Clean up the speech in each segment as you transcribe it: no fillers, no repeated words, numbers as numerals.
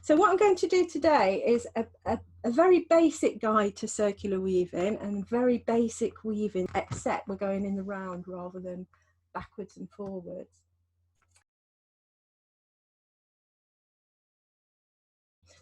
So what I'm going to do today is a very basic guide to circular weaving and very basic weaving, except we're going in the round rather than backwards and forwards.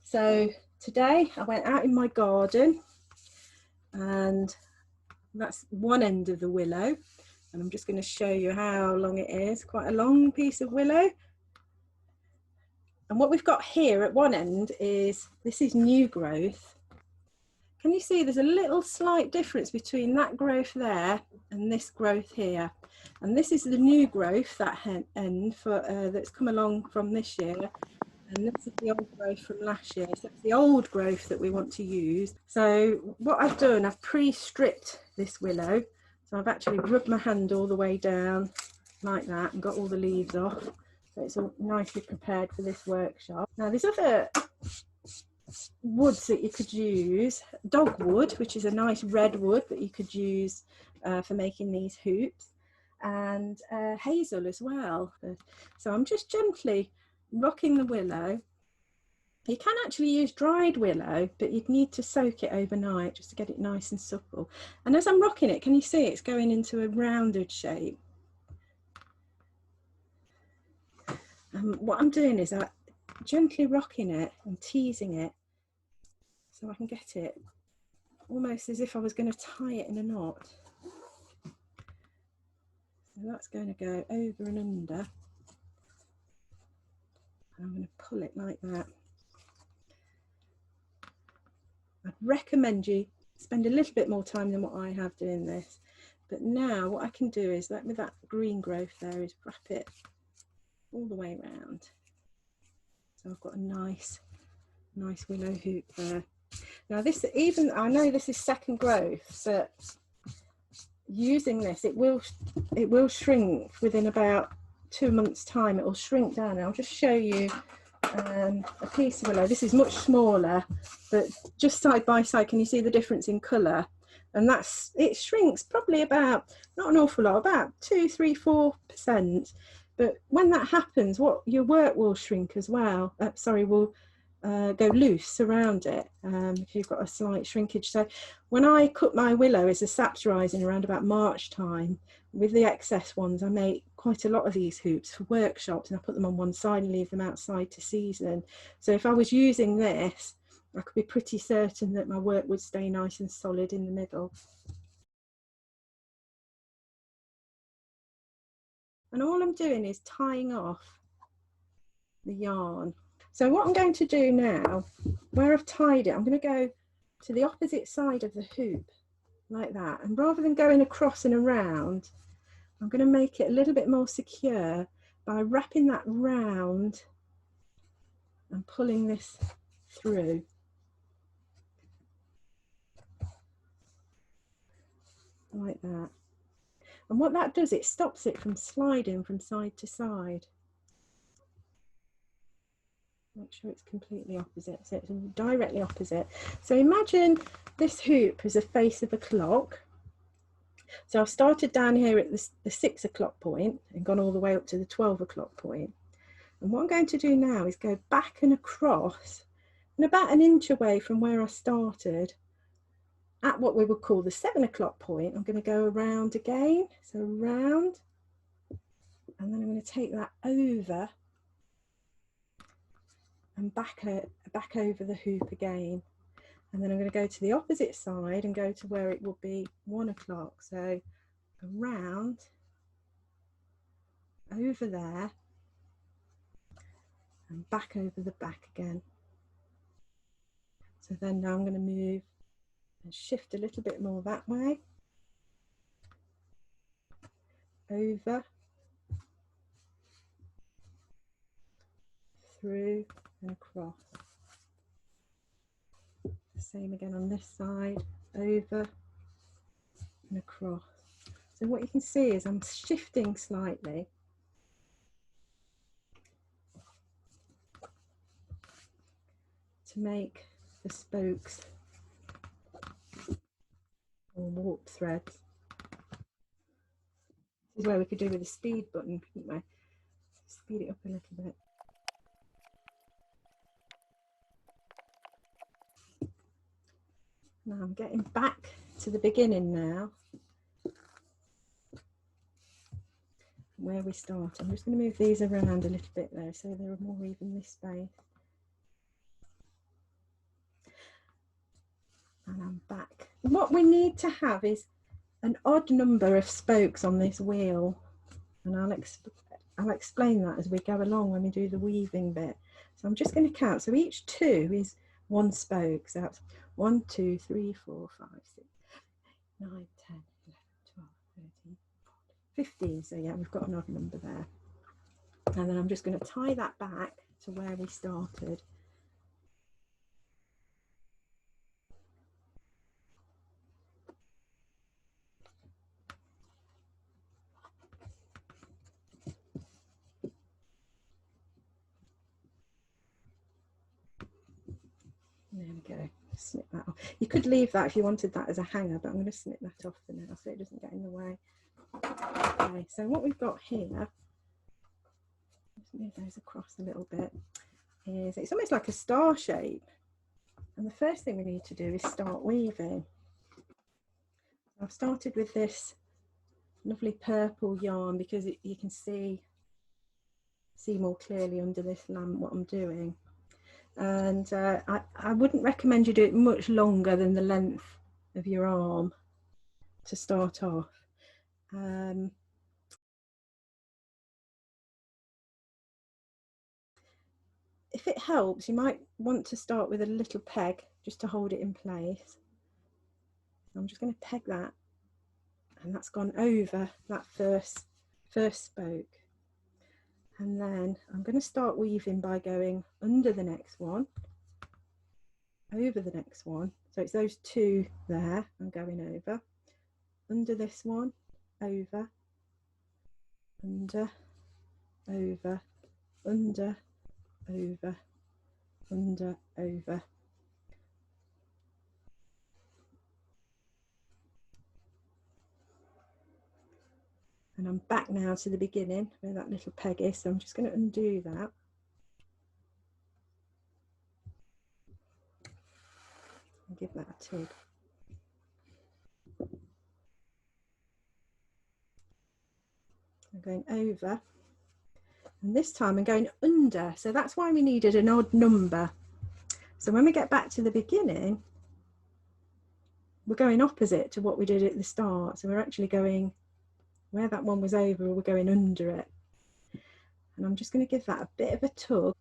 So today I went out in my garden, and that's one end of the willow, and I'm just going to show you how long it is. Quite a long piece of willow. And what we've got here at one end is, this is new growth. Can you see there's a little slight difference between that growth there and this growth here? And this is the new growth, that end for that's come along from this year. And this is the old growth from last year. So it's the old growth that we want to use. So what I've done, I've pre-stripped this willow. So I've actually rubbed my hand all the way down like that and got all the leaves off. So it's all nicely prepared for this workshop. Now there's other woods that you could use. Dogwood, which is a nice red wood that you could use for making these hoops, and hazel as well. So I'm just gently rocking the willow. You can actually use dried willow, but you'd need to soak it overnight just to get it nice and supple. And as I'm rocking it, can you see it's going into a rounded shape? And what I'm doing is I'm gently rocking it and teasing it so I can get it almost as if I was going to tie it in a knot. So that's going to go over and under. And I'm going to pull it like that. I'd recommend you spend a little bit more time than what I have doing this. But now what I can do is, with that green growth there, is wrap it all the way around. So I've got a nice willow hoop there. Now this, even I know this is second growth, but using this, it will shrink within about 2 months' time. It will shrink down. And I'll just show you a piece of willow. This is much smaller, but just side by side, can you see the difference in colour? And it shrinks probably about, not an awful lot, about 2, 3, 4%. But when that happens, your work will shrink as well. Will go loose around it if you've got a slight shrinkage. So when I cut my willow, as the sap's rising around about March time, with the excess ones, I make quite a lot of these hoops for workshops, and I put them on one side and leave them outside to season. So if I was using this, I could be pretty certain that my work would stay nice and solid in the middle. And all I'm doing is tying off the yarn. So what I'm going to do now, where I've tied it, I'm going to go to the opposite side of the hoop like that. And rather than going across and around, I'm going to make it a little bit more secure by wrapping that round and pulling this through. Like that. And what that does, it stops it from sliding from side to side. Make sure it's completely opposite, so it's directly opposite. So imagine this hoop as a face of a clock. So I've started down here at the 6 o'clock point and gone all the way up to the 12 o'clock point. And what I'm going to do now is go back and across, and about 1 inch away from where I started, at what we would call the 7 o'clock point, I'm going to go around again. So around, and then I'm going to take that over and back over the hoop again. And then I'm going to go to the opposite side and go to where it will be 1 o'clock. So around, over there, and back over the back again. So then now I'm going to move and shift a little bit more that way, over, through and across. Same again on this side, over and across. So what you can see is I'm shifting slightly. To make the spokes or warp threads. This is where we could do with the speed button, couldn't we? Speed it up a little bit. Now I'm getting back to the beginning now, where we start. I'm just going to move these around a little bit though, so they're more evenly spaced. And I'm back. What we need to have is an odd number of spokes on this wheel, and I'll explain that as we go along when we do the weaving bit. So I'm just going to count. So each 2 is 1 spoke. So that's 1, 2, 3, 4, 5, 6, 9, 10, 11, 12, 13, 15. So yeah, we've got an odd number there. And then I'm just going to tie that back to where we started. There we go. Snip that off. You could leave that if you wanted that as a hanger, but I'm going to snip that off for now so it doesn't get in the way. Okay, so what we've got here, let's move those across a little bit, is it's almost like a star shape. And the first thing we need to do is start weaving. I've started with this lovely purple yarn because you can see more clearly under this lamp what I'm doing. And I wouldn't recommend you do it much longer than the length of your arm to start off. If it helps, you might want to start with a little peg just to hold it in place. I'm just going to peg that, and that's gone over that first spoke. And then I'm going to start weaving by going under the next one, over the next one. So it's those 2 there, I'm going over, under this one, over, under, over, under, over, under, over. And I'm back now to the beginning where that little peg is, so I'm just going to undo that. And give that a tug. I'm going over, and this time I'm going under, so that's why we needed an odd number. So when we get back to the beginning, we're going opposite to what we did at the start. So we're actually going where that one was over, we're going under it. And I'm just going to give that a bit of a tug.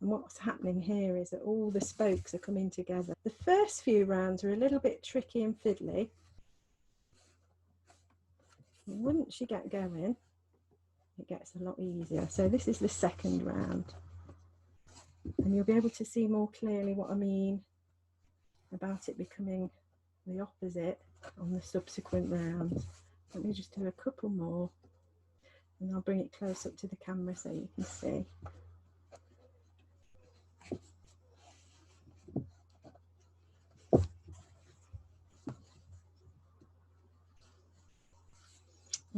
And what's happening here is that all the spokes are coming together. The first few rounds are a little bit tricky and fiddly. Once you get going, it gets a lot easier. So this is the second round. And you'll be able to see more clearly what I mean about it becoming the opposite on the subsequent rounds. Let me just do a couple more, and I'll bring it close up to the camera so you can see.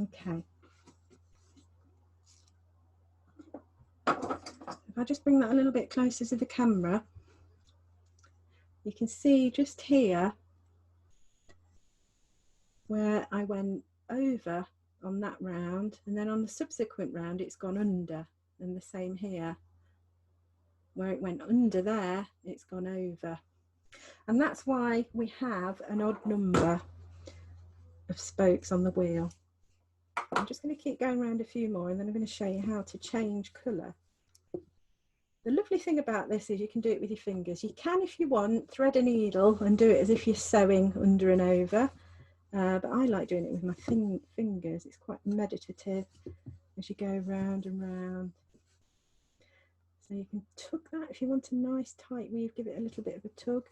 Okay. If I just bring that a little bit closer to the camera, you can see just here where I went over on that round, and then on the subsequent round it's gone under, and the same here where it went under there, it's gone over. And that's why we have an odd number of spokes on the wheel. I'm just going to keep going around a few more, and then I'm going to show you how to change colour. The lovely thing about this is you can do it with your fingers. You can, if you want, thread a needle and do it as if you're sewing under and over. But I like doing it with my fingers. It's quite meditative as you go round and round. So you can tug that if you want a nice tight weave, give it a little bit of a tug.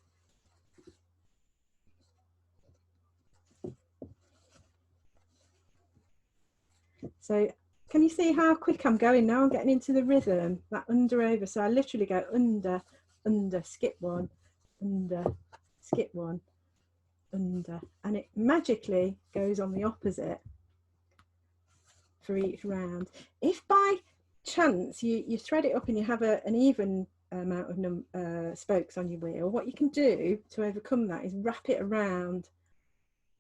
So can you see how quick I'm going now? I'm getting into the rhythm, that under over. So I literally go under, under, skip one, under, skip one, under, and it magically goes on the opposite for each round. If by chance you thread it up and you have an even amount of spokes on your wheel, what you can do to overcome that is wrap it around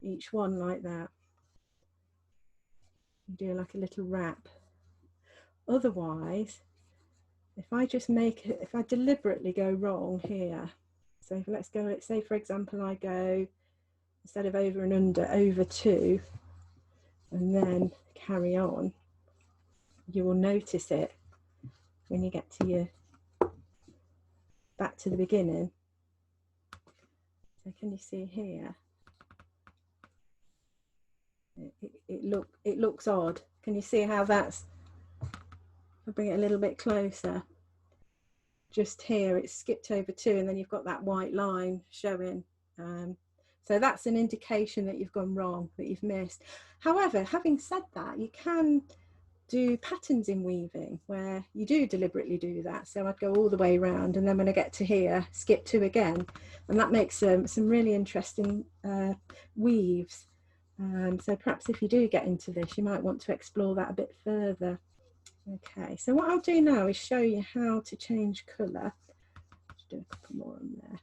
each one like that. You do like a little wrap. Otherwise, if I just make it, if I deliberately go wrong here, so let's go, say for example, I go, instead of over and under, over 2, and then carry on, you will notice it when you get to your, back to the beginning. So can you see here? It looks odd. Can you see how that's, I'll bring it a little bit closer. Just here, it's skipped over 2, and then you've got that white line showing. So that's an indication that you've gone wrong, that you've missed. However, having said that, you can do patterns in weaving where you do deliberately do that. So I'd go all the way around, and then when I get to here, skip 2 again, and that makes some really interesting weaves. So perhaps if you do get into this, you might want to explore that a bit further. Okay, so what I'll do now is show you how to change colour. Just do a couple more on there.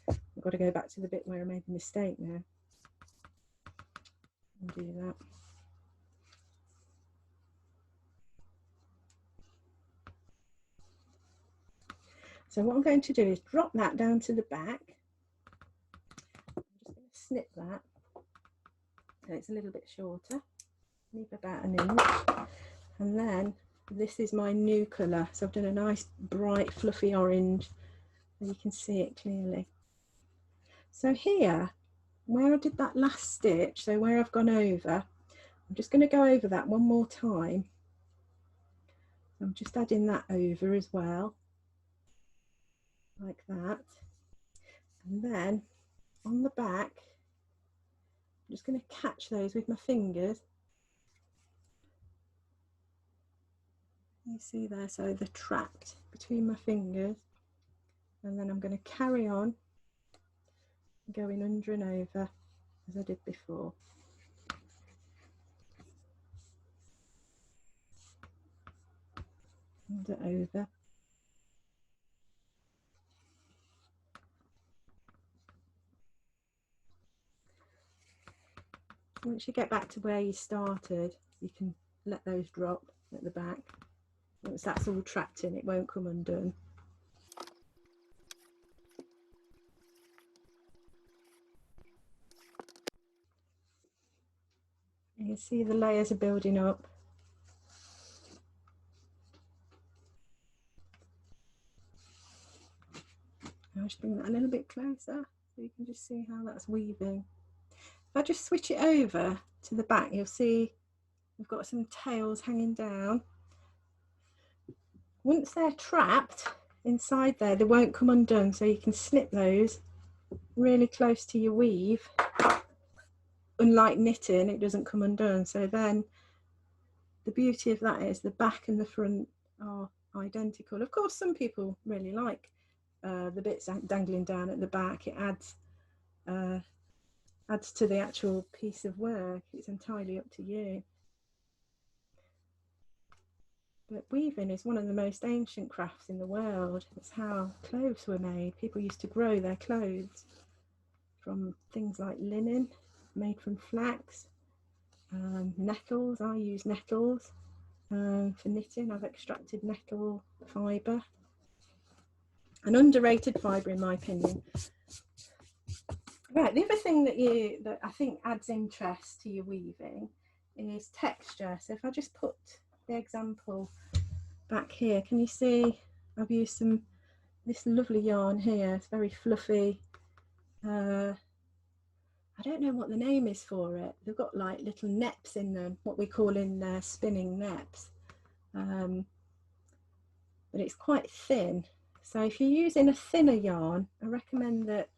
I've got to go back to the bit where I made the mistake now. I'll do that. So what I'm going to do is drop that down to the back. I'm just going to snip that so it's a little bit shorter. Leave about an inch. And then this is my new colour. So I've done a nice bright fluffy orange, and you can see it clearly. So here, where I did that last stitch, so where I've gone over, I'm just going to go over that one more time. I'm just adding that over as well, like that. And then on the back, I'm just going to catch those with my fingers. You see there, so they're trapped between my fingers. And then I'm going to carry on going under and over as I did before. Under, over. Once you get back to where you started, you can let those drop at the back. Once that's all trapped in, it won't come undone. You can see the layers are building up. I'll just bring that a little bit closer so you can just see how that's weaving. If I just switch it over to the back, you'll see we've got some tails hanging down. Once they're trapped inside there, they won't come undone, so you can snip those really close to your weave. Unlike knitting, it doesn't come undone. So then the beauty of that is the back and the front are identical. Of course, some people really like the bits dangling down at the back. It adds to the actual piece of work. It's entirely up to you. But weaving is one of the most ancient crafts in the world. It's how clothes were made. People used to grow their clothes from things like linen made from flax, nettles. I use nettles for knitting. I've extracted nettle fibre, an underrated fibre in my opinion. Right, the other thing that I think adds interest to your weaving is texture. So if I just put the example back here, can you see I've used this lovely yarn here. It's very fluffy. I don't know what the name is for it. They've got like little neps in them, what we call in spinning neps, but it's quite thin. So if you're using a thinner yarn, I recommend that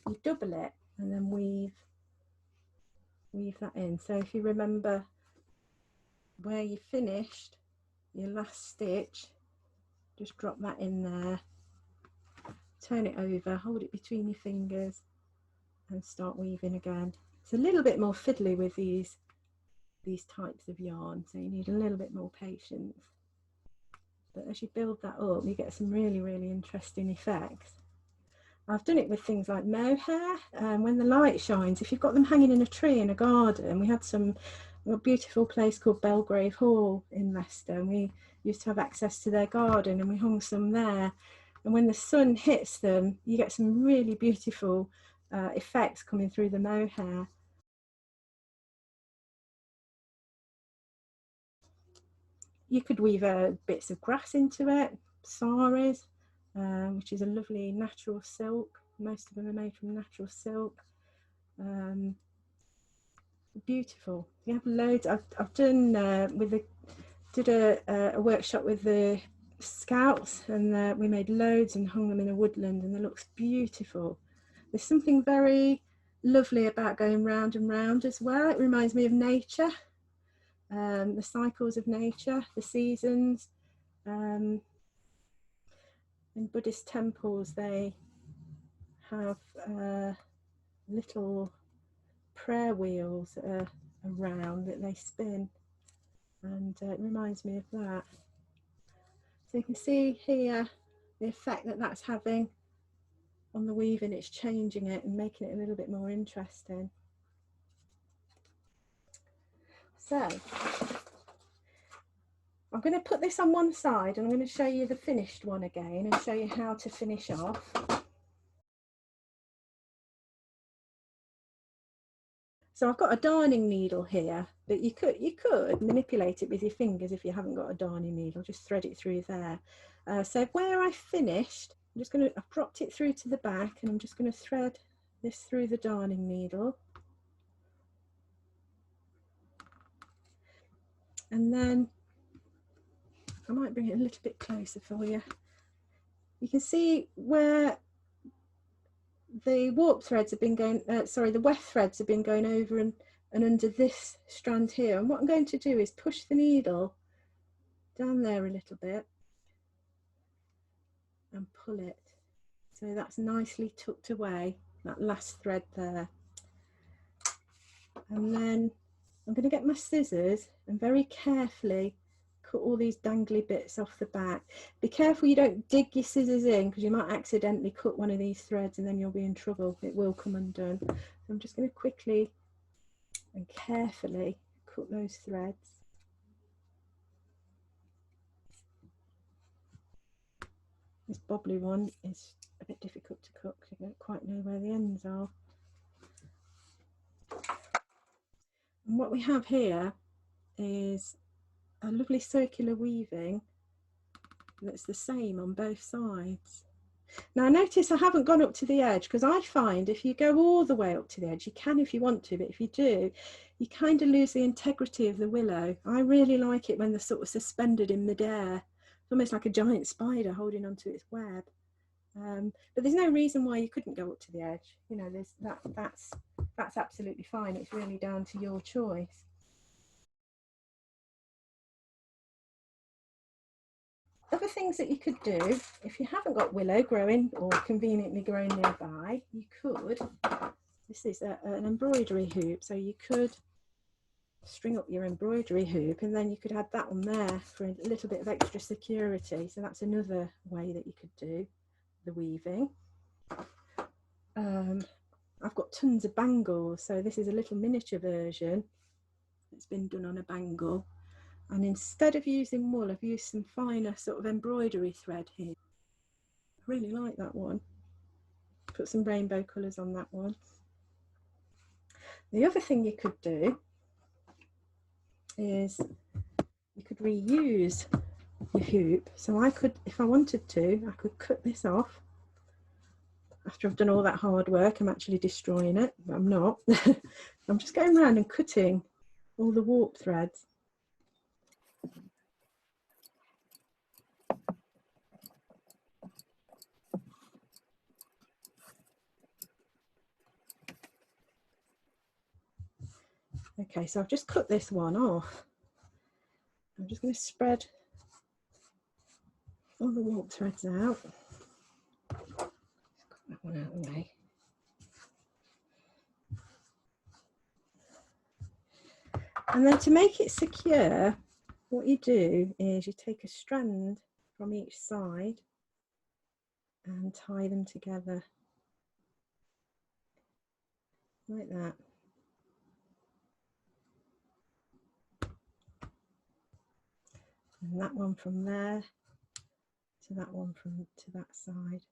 you double it and then weave that in. So if you remember where you finished your last stitch, just drop that in there, turn it over, hold it between your fingers and start weaving again. It's a little bit more fiddly with these types of yarn, so you need a little bit more patience. But as you build that up, you get some really, really interesting effects. I've done it with things like mohair. When the light shines, if you've got them hanging in a tree in a garden, we had a beautiful place called Belgrave Hall in Leicester, and we used to have access to their garden, and we hung some there. And when the sun hits them, you get some really beautiful effects coming through the mohair. You could weave bits of grass into it, saris, which is a lovely natural silk. Most of them are made from natural silk. Beautiful. You have loads. I've done did a workshop with the Scouts, and we made loads and hung them in a woodland, and it looks beautiful. There's something very lovely about going round and round as well. It reminds me of nature, the cycles of nature, the seasons. In Buddhist temples, they have little prayer wheels around that they spin, and it reminds me of that. So you can see here the effect that that's having on the weaving. It's changing it and making it a little bit more interesting. So I'm going to put this on one side, and I'm going to show you the finished one again and show you how to finish off. So I've got a darning needle here, but you could manipulate it with your fingers if you haven't got a darning needle. Just thread it through there. So where I finished, I've dropped it through to the back, and I'm just going to thread this through the darning needle. And then I might bring it a little bit closer for you. You can see where the warp threads have been going, the weft threads have been going over and under this strand here. And what I'm going to do is push the needle down there a little bit and pull it. So that's nicely tucked away, that last thread there. And then I'm going to get my scissors and very carefully cut all these dangly bits off the back. Be careful you don't dig your scissors in, because you might accidentally cut one of these threads and then you'll be in trouble. It will come undone. So I'm just going to quickly and carefully cut those threads. This bobbly one is a bit difficult to cut because I don't quite know where the ends are. And what we have here is a lovely circular weaving that's the same on both sides. Now notice I haven't gone up to the edge, because I find if you go all the way up to the edge, you can if you want to, but if you do, you kind of lose the integrity of the willow. I really like it when they're sort of suspended in midair. It's almost like a giant spider holding onto its web. But there's no reason why you couldn't go up to the edge. You know, that's absolutely fine. It's really down to your choice. Other things that you could do, if you haven't got willow growing or conveniently growing nearby, you could, this is an embroidery hoop, so you could string up your embroidery hoop, and then you could add that on there for a little bit of extra security. So that's another way that you could do the weaving. I've got tons of bangles, so this is a little miniature version that's been done on a bangle. And instead of using wool, I've used some finer sort of embroidery thread here. I really like that one. Put some rainbow colours on that one. The other thing you could do is you could reuse your hoop. So I could, if I wanted to, I could cut this off. After I've done all that hard work, I'm actually destroying it, but I'm not. I'm just going around and cutting all the warp threads. Okay, so I've just cut this one off. I'm just going to spread all the warp threads out. Cut that one out of the way. And then to make it secure, what you do is you take a strand from each side and tie them together like that. And that one from there to that one from to that side.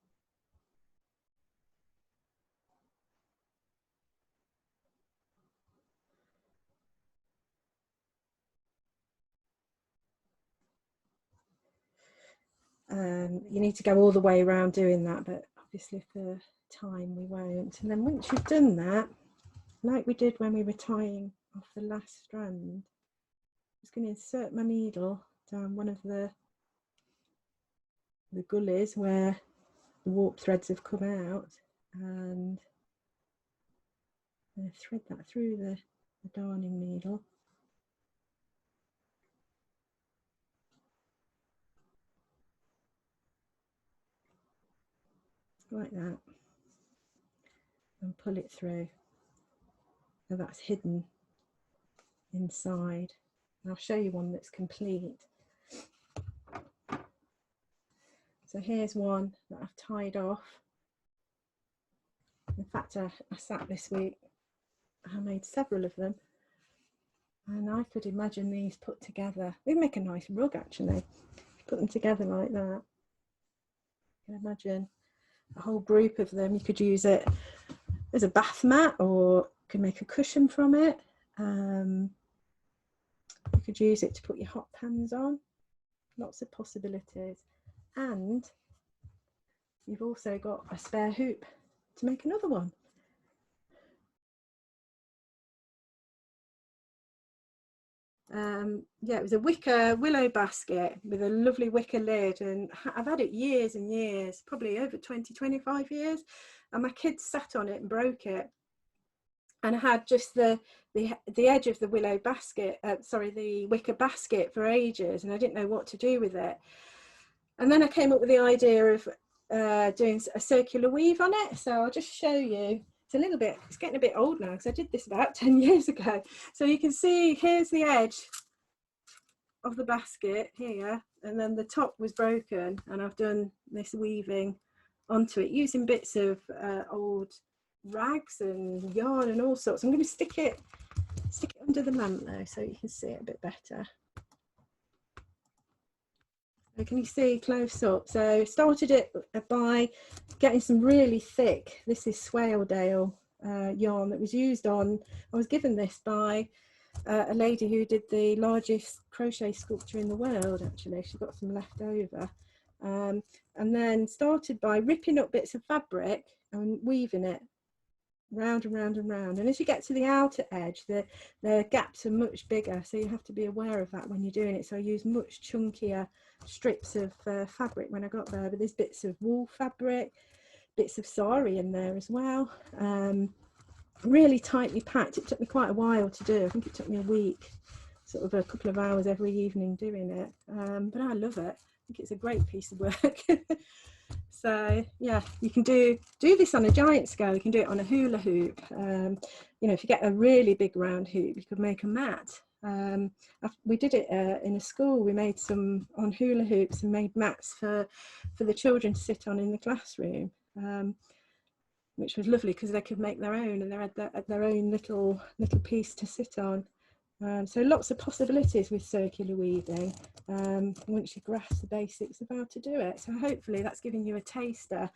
You need to go all the way around doing that, but obviously for time we won't. And then once you've done that, like we did when we were tying off the last strand, I'm just going to insert my needle down one of the gullies where the warp threads have come out, and I'm going to thread that through the darning needle. Like that, and pull it through. So that's hidden inside. And I'll show you one that's complete. So here's one that I've tied off. In fact, I sat this week, I made several of them, and I could imagine these put together. They make a nice rug actually. Put them together like that. You can imagine a whole group of them. You could use it as a bath mat, or you could make a cushion from it. You could use it to put your hot pans on. Lots of possibilities. And you've also got a spare hoop to make another one. Yeah, it was a wicker willow basket with a lovely wicker lid, and I've had it years and years, probably over 20-25 years, and my kids sat on it and broke it, and I had just the edge of the willow basket, the wicker basket for ages, and I didn't know what to do with it. And then I came up with the idea of doing a circular weave on it. So I'll just show you. It's a little bit, it's getting a bit old now because I did this about 10 years ago. So you can see here's the edge of the basket here, and then the top was broken, and I've done this weaving onto it using bits of old rags and yarn and all sorts. I'm going to stick it under the lamp though so you can see it a bit better. So can you see close up? So started it by getting some really thick, this is Swaledale yarn that was used on, I was given this by a lady who did the largest crochet sculpture in the world actually. She got some left over, and then started by ripping up bits of fabric and weaving it round and round and round, and as you get to the outer edge the gaps are much bigger, so you have to be aware of that when you're doing it. So I use much chunkier strips of fabric when I got there, but there's bits of wool fabric, bits of sari in there as well, really tightly packed. It took me quite a while to do. I think it took me a week, sort of a couple of hours every evening doing it, but I love it. I think it's a great piece of work. So yeah, you can do this on a giant scale. You can do it on a hula hoop. You know, if you get a really big round hoop, you could make a mat. We did it in a school. We made some on hula hoops and made mats for the children to sit on in the classroom, which was lovely because they could make their own, and they had their own little piece to sit on. So lots of possibilities with circular weaving once you grasp the basics of how to do it. So hopefully that's giving you a taster